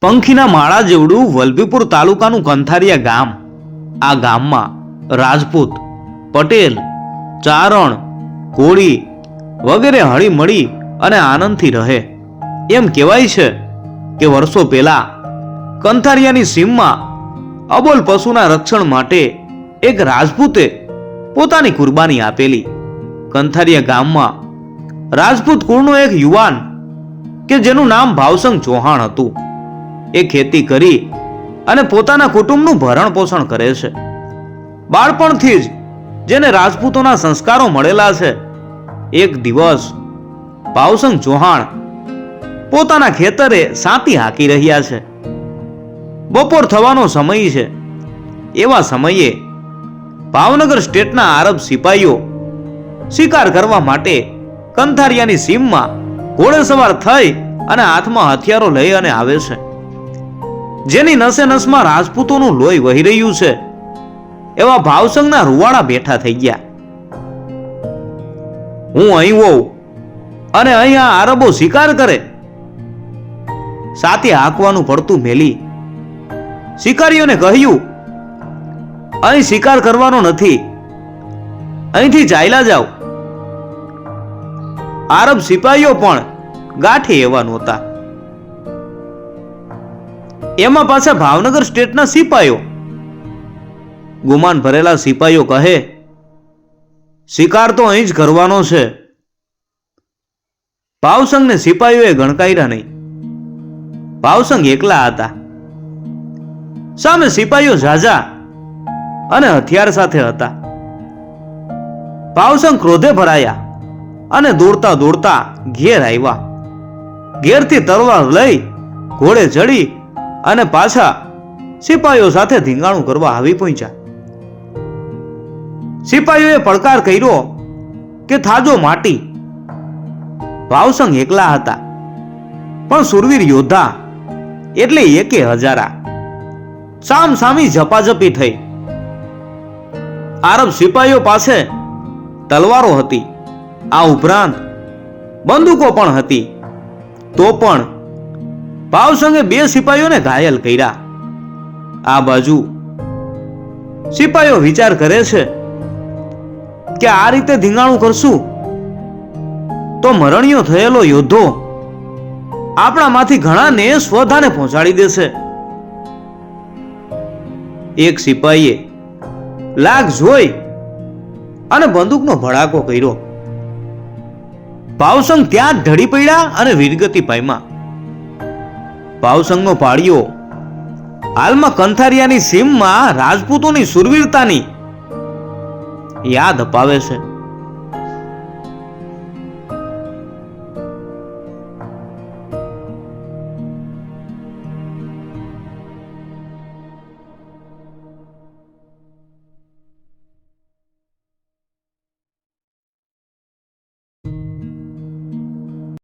પંખીના માળા જેવડું વલભીપુર તાલુકાનું કંથારિયા ગામ. આ ગામમાં રાજપૂત, પટેલ, ચારણ, કોળી વગેરે હળી મળી અને આનંદથી રહે. એમ કહેવાય છે કે વર્ષો પહેલા કંથારિયાની સીમમાં અબોલ પશુના રક્ષણ માટે એક રાજપૂતે પોતાની કુરબાની આપેલી. કંથારિયા ગામમાં રાજપૂત કુળનો એક યુવાન કે જેનું નામ ભાવસંગ ચૌહાણ હતું, એ ખેતી કરી અને પોતાના કુટુંબનું ભરણ પોષણ કરે છે. બાળપણથી જ જેને રાજપૂતોના સંસ્કારો મળેલા છે. એક દિવસ ભાવસંગ ચૌહાણ પોતાના ખેતરે સાતી હાંકી રહ્યા છે. બપોર થવાનો સમય છે. એવા સમયે ભાવનગર સ્ટેટના આરબ સિપાહીઓ શિકાર કરવા માટે કંથારિયાની સીમમાં ઘોડેસવાર થઈ અને હાથમાં હથિયારો લઈ અને આવે છે. જેની નસે નસમાં રાજપૂતોનું લોહી વહી રહ્યું છે. એવા ભાવસંગના રૂવાડા બેઠા થઈ ગયા. હું અહીં હોઉં અને અહીંયા આરબો શિકાર કરે. સાથી હાંકવાનું પડતું મેલી શિકારીઓને કહ્યું, અહીં શિકાર કરવાનો નથી, અહીંથી ચાલ્યા જાઓ. આરબ સિપાહીઓ પણ ગાંઠે એવા નહોતા. એમાં પાછા ભાવનગર સ્ટેટના સિપાહીઓ, ગુમાન ભરેલા સિપાહીઓ કહે, શિકાર તો અહીં જ કરવાનો છે. ભાવસંગને સિપાહીઓએ ગણકાર્યા નહીં. ભાવસંગ એકલા હતા. સામે સિપાહીઓ ઝાઝા અને હથિયાર સાથે હતા. ભાવસંગ ક્રોધે ભરાયા અને દોડતા દોડતા ઘેર આવ્યા. ઘેરથી તલવાર લઈ ઘોડે ચડી અને પાછા સિપાહીઓ સાથે ધીંગાણું કરવા આવી પહોંચ્યા. સિપાહીઓએ પડકાર કર્યો કે થાજો માટી. ભાવસંગ એકલા હતા, પણ સુરવીર યોદ્ધા એટલે એકે હજારા. સામ સામી ઝપાઝપી થઈ. આરબ સિપાહીઓ પાસે તલવારો હતી, આ ઉપરાંત બંદૂકો પણ હતી. તો પણ ભાવસંગે બે સિપાહીઓને ઘાયલ કર્યા. આ બાજુ સિપાહીઓ વિચાર કરે છે કે આ રીતે ધીંગાણું કરશું તો મરણિયો થયેલો યોદ્ધો આપણામાંથી ઘણાને સ્વધાને પહોંચાડી દેશે. એક સિપાહીએ લાગ જોઈ અને બંદૂકનો ભડાકો કર્યો. ભાવસંગ ત્યાં જ ઢળી પડ્યા અને વીરગતિ પામ્યા. ભાવસંગનો પાળિયો હાલમાં કંથારિયાની સીમમાં રાજપૂતોની સુરવીરતાની યાદ અપાવે છે.